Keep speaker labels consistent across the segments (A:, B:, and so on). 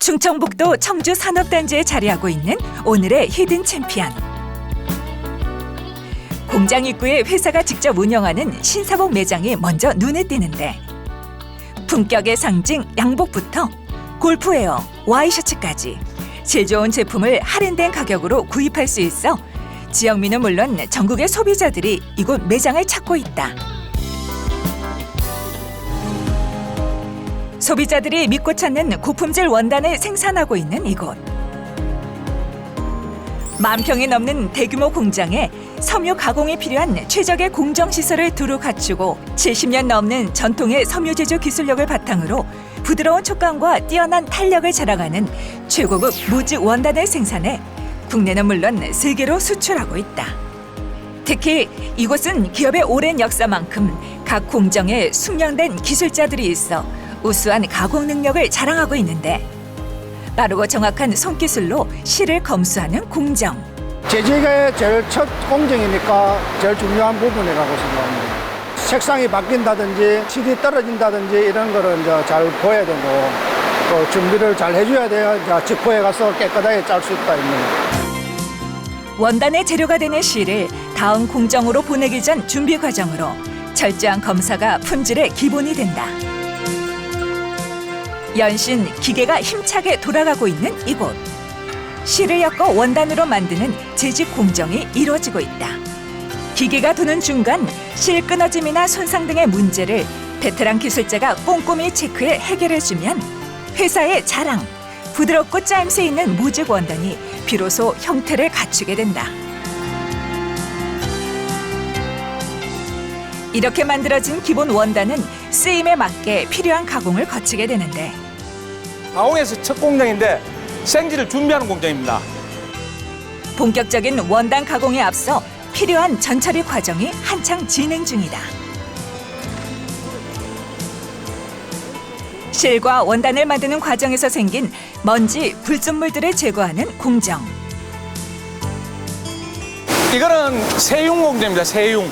A: 충청북도 청주 산업단지에 자리하고 있는 오늘의 히든 챔피언. 공장 입구에 회사가 직접 운영하는 신사복 매장이 먼저 눈에 띄는데 품격의 상징 양복부터 골프웨어, 와이셔츠까지 질 좋은 제품을 할인된 가격으로 구입할 수 있어 지역민은 물론 전국의 소비자들이 이곳 매장을 찾고 있다. 소비자들이 믿고 찾는 고품질 원단을 생산하고 있는 이곳. 10,000평이 넘는 대규모 공장에 섬유 가공에 필요한 최적의 공정시설을 두루 갖추고 70년 넘는 전통의 섬유 제조 기술력을 바탕으로 부드러운 촉감과 뛰어난 탄력을 자랑하는 최고급 무지 원단을 생산해 국내는 물론 세계로 수출하고 있다. 특히 이곳은 기업의 오랜 역사만큼 각 공정에 숙련된 기술자들이 있어 우수한 가공 능력을 자랑하고 있는데 빠르고 정확한 손기술로 실을 검수하는 공정.
B: 재직의 제일 첫 공정이니까 제일 중요한 부분이라고 생각합니다. 색상이 바뀐다든지 실이 떨어진다든지 이런 거를 이제 잘 보여야 되고 또 준비를 잘 해줘야 돼야 이제 직후에 가서 깨끗하게 짤 수 있다.
A: 원단의 재료가 되는 실을 다음 공정으로 보내기 전 준비 과정으로 철저한 검사가 품질의 기본이 된다. 연신 기계가 힘차게 돌아가고 있는 이곳. 실을 엮어 원단으로 만드는 재직 공정이 이루어지고 있다. 기계가 도는 중간 실 끊어짐이나 손상 등의 문제를 베테랑 기술자가 꼼꼼히 체크해 해결해주면 회사의 자랑, 부드럽고 짜임새 있는 무직 원단이 비로소 형태를 갖추게 된다. 이렇게 만들어진 기본 원단은 쓰임에 맞게 필요한 가공을 거치게 되는데
C: 가공에서 첫 공정인데 생지를 준비하는 공정입니다.
A: 본격적인 원단 가공에 앞서 필요한 전처리 과정이 한창 진행 중이다. 실과 원단을 만드는 과정에서 생긴 먼지, 불순물들을 제거하는 공정.
C: 이거는 세융 공정입니다. 세융.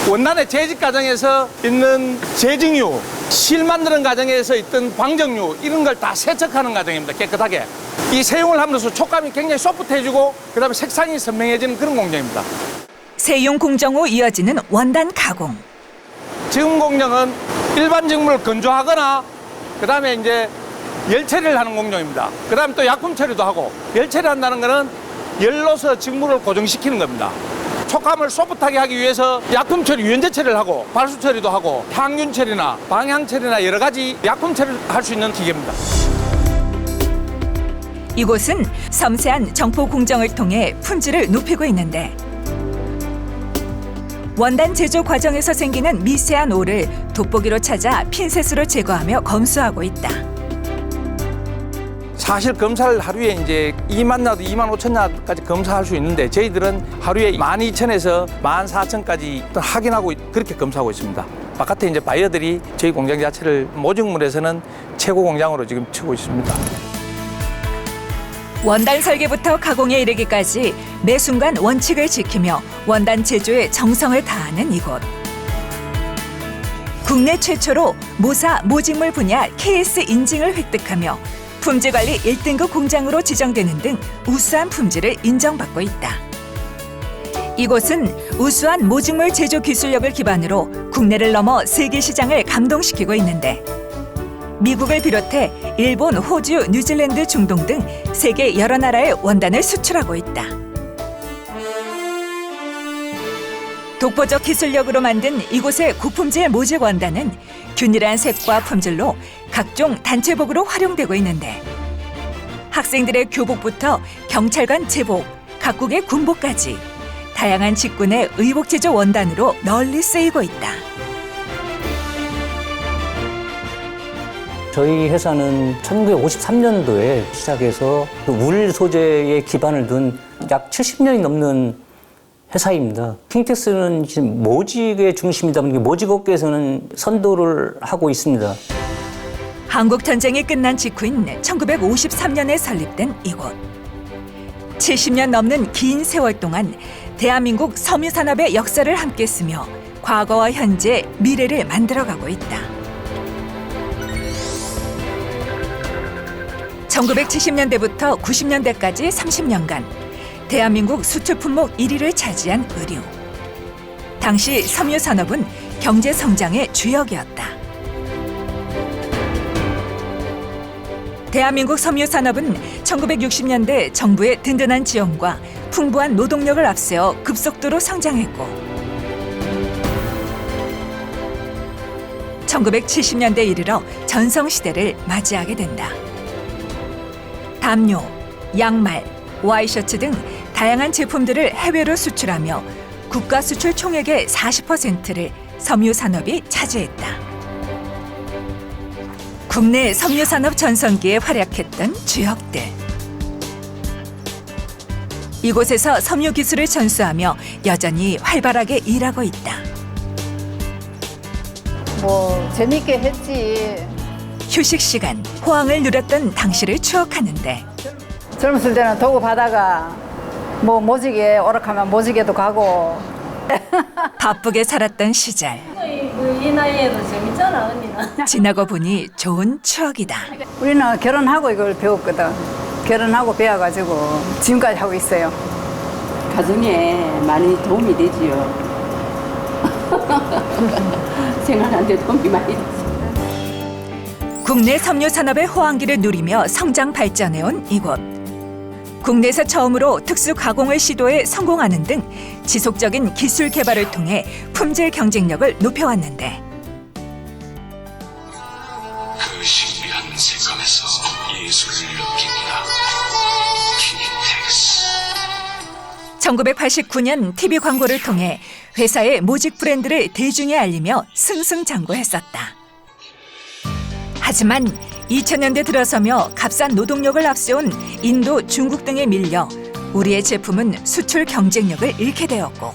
C: 원단의 재직 과정에서 있는 재직류, 실 만드는 과정에서 있던 광정류 이런 걸 다 세척하는 과정입니다. 깨끗하게. 이 세용을 함으로써 촉감이 굉장히 소프트해지고 그다음에 색상이 선명해지는 그런 공정입니다.
A: 세용 공정 후 이어지는 원단 가공.
C: 지금 공정은 일반 직물을 건조하거나 그다음에 이제 열 처리를 하는 공정입니다. 그다음에 또 약품 처리도 하고 열 처리한다는 거는 열로서 직물을 고정시키는 겁니다. 촉감을 소프트하게 하기 위해서 약품 처리, 유연제 처리를 하고 발수 처리도 하고 항균 처리나 방향 처리나 여러 가지 약품 처리를 할 수 있는 기계입니다.
A: 이곳은 섬세한 정포 공정을 통해 품질을 높이고 있는데 원단 제조 과정에서 생기는 미세한 오를 돋보기로 찾아 핀셋으로 제거하며 검수하고 있다.
C: 사실 검사를 하루에 이제 2만 나도 2만 5천 나까지 검사할 수 있는데 저희들은 하루에 12,000에서 14,000까지 확인하고 그렇게 검사하고 있습니다. 바깥에 이제 바이어들이 저희 공장 자체를 모직물에서는 최고 공장으로 지금 치고 있습니다.
A: 원단 설계부터 가공에 이르기까지 매 순간 원칙을 지키며 원단 제조에 정성을 다하는 이곳. 국내 최초로 모사 모직물 분야 KS 인증을 획득하며 품질관리 1등급 공장으로 지정되는 등 우수한 품질을 인정받고 있다. 이곳은 우수한 모직물 제조 기술력을 기반으로 국내를 넘어 세계 시장을 감동시키고 있는데 미국을 비롯해 일본, 호주, 뉴질랜드, 중동 등 세계 여러 나라에 원단을 수출하고 있다. 독보적 기술력으로 만든 이곳의 고품질 모직 원단은 균일한 색과 품질로 각종 단체복으로 활용되고 있는데 학생들의 교복부터 경찰관 제복, 각국의 군복까지 다양한 직군의 의복 제조 원단으로 널리 쓰이고 있다.
D: 저희 회사는 1953년도에 시작해서 울 소재에 기반을 둔 약 70년이 넘는 회사입니다. 킹텍스는 지금 모직의 중심이다 보니까 모직 업계에서는 선도를 하고 있습니다.
A: 한국 전쟁이 끝난 직후인 1953년에 설립된 이곳. 70년 넘는 긴 세월 동안 대한민국 섬유산업의 역사를 함께 쓰며 과거와 현재, 미래를 만들어가고 있다. 1970년대부터 90년대까지 30년간 대한민국 수출 품목 1위를 차지한 의류. 당시 섬유 산업은 경제 성장의 주역이었다. 대한민국 섬유 산업은 1960년대 정부의 든든한 지원과 풍부한 노동력을 앞세워 급속도로 성장했고 1970년대 이르러 전성시대를 맞이하게 된다. 담요, 양말, 와이셔츠 등 다양한 제품들을 해외로 수출하며 국가 수출 총액의 40%를 섬유 산업이 차지했다. 국내 섬유 산업 전성기에 활약했던 주역들. 이곳에서 섬유 기술을 전수하며 여전히 활발하게 일하고 있다.
E: 뭐 재밌게 했지.
A: 휴식 시간, 호황을 누렸던 당시를 추억하는데
E: 젊었을 때는 도구 받아가 뭐 모지게 오락하면 모지게도 가고.
A: 바쁘게 살았던 시절.
F: 이 나이에도 재밌잖아, 언니는.
A: 지나고 보니 좋은 추억이다.
E: 우리는 결혼하고 이걸 배웠거든. 결혼하고 배워가지고 지금까지 하고 있어요.
G: 가정에 많이 도움이 되지요. 생활하는데 도움이 많이 되죠.
A: 국내 섬유 산업의 호황기를 누리며 성장 발전해온 이곳. 국내에서 처음으로 특수 가공을 시도해 성공하는 등 지속적인 기술 개발을 통해 품질 경쟁력을 높여왔는데
H: 그 신비한 색감에서 예술을 느낍니다. 키니텍스.
A: 1989년 TV 광고를 통해 회사의 모직 브랜드를 대중에 알리며 승승장구했었다. 하지만 2000년대 들어서며 값싼 노동력을 앞세운 인도, 중국 등에 밀려 우리의 제품은 수출 경쟁력을 잃게 되었고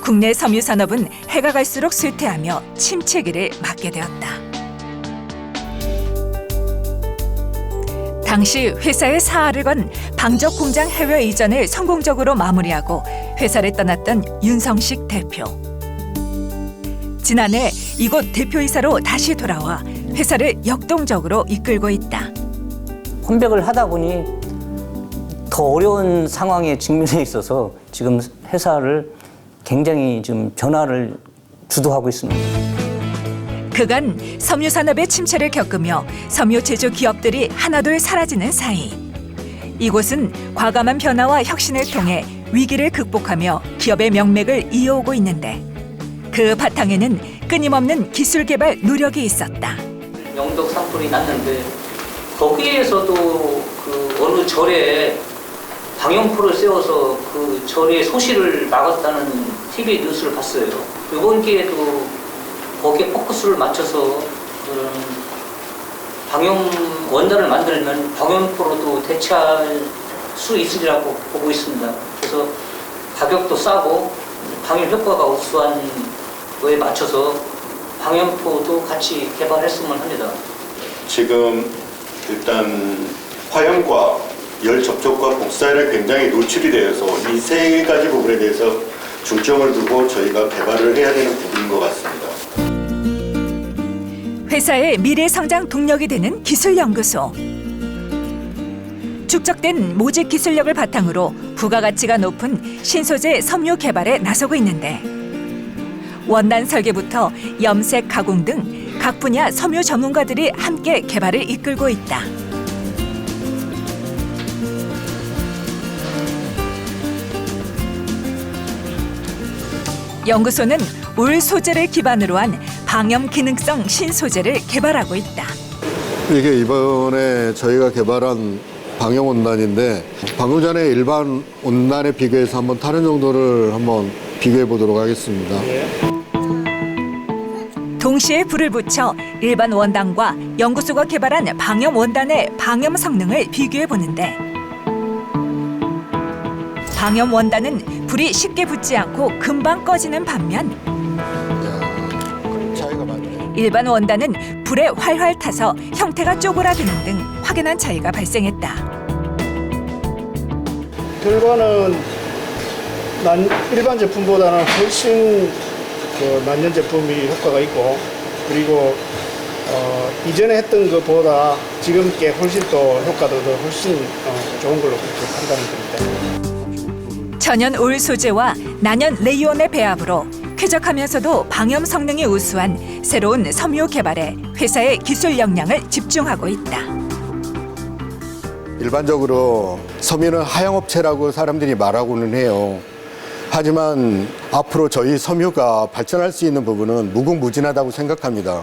A: 국내 섬유 산업은 해가 갈수록 쇠퇴하며 침체기를 맞게 되었다. 당시 회사의 사활을 건 방적 공장 해외 이전을 성공적으로 마무리하고 회사를 떠났던 윤성식 대표. 지난해 이곳 대표이사로 다시 돌아와 회사를 역동적으로 이끌고 있다.
D: 혼백을 하다 보니 더 어려운 상황에 직면해 있어서 지금 회사를 굉장히 좀 변화를 주도하고 있습니다.
A: 그간 섬유 산업의 침체를 겪으며 섬유 제조 기업들이 하나둘 사라지는 사이 이곳은 과감한 변화와 혁신을 통해 위기를 극복하며 기업의 명맥을 이어오고 있는데 그 바탕에는 끊임없는 기술 개발 노력이 있었다.
D: 영덕 산불이 났는데 거기에서도 그 어느 절에 방염포를 세워서 그 절의 소실을 막았다는 TV 뉴스를 봤어요. 이번 기회에도 거기에 포커스를 맞춰서 그런 방염 원단을 만들면 방염포로도 대체할 수 있으리라고 보고 있습니다. 그래서 가격도 싸고 방염 효과가 우수한 거에 맞춰서 방염포도 같이 개발했으면 합니다.
I: 지금 일단 화염과 열 접촉과 복사열에 굉장히 노출이 되어서 이 세 가지 부분에 대해서 중점을 두고 저희가 개발을 해야 되는 부분인 것 같습니다.
A: 회사의 미래 성장 동력이 되는 기술연구소. 축적된 모직 기술력을 바탕으로 부가가치가 높은 신소재 섬유 개발에 나서고 있는데 원단 설계부터 염색 가공 등 각 분야 섬유 전문가들이 함께 개발을 이끌고 있다. 연구소는 울 소재를 기반으로 한 방염 기능성 신소재를 개발하고 있다.
J: 이게 이번에 저희가 개발한 방염 원단인데 방금 전에 일반 원단에 비교해서 한번 다른 정도를 한번 비교해 보도록 하겠습니다.
A: 동시에 불을 붙여 일반 원단과 연구소가 개발한 방염 원단의 방염 성능을 비교해 보는데 방염 원단은 불이 쉽게 붙지 않고 금방 꺼지는 반면
J: 차이가 많네요.
A: 일반 원단은 불에 활활 타서 형태가 쪼그라드는 등 확연한 차이가 발생했다.
B: 결과는 일반 제품보다는 훨씬 그 난연 제품이 효과가 있고 그리고 이전에 했던 것보다 지금 게 훨씬 또 효과도 더 훨씬 좋은 걸로 그렇게 판단이 됩니다.
A: 천연 올 소재와 난연 레이온의 배합으로 쾌적하면서도 방염 성능이 우수한 새로운 섬유 개발에 회사의 기술 역량을 집중하고 있다.
J: 일반적으로 섬유는 하향업체라고 사람들이 말하고는 해요. 하지만 앞으로 저희 섬유가 발전할 수 있는 부분은 무궁무진하다고 생각합니다.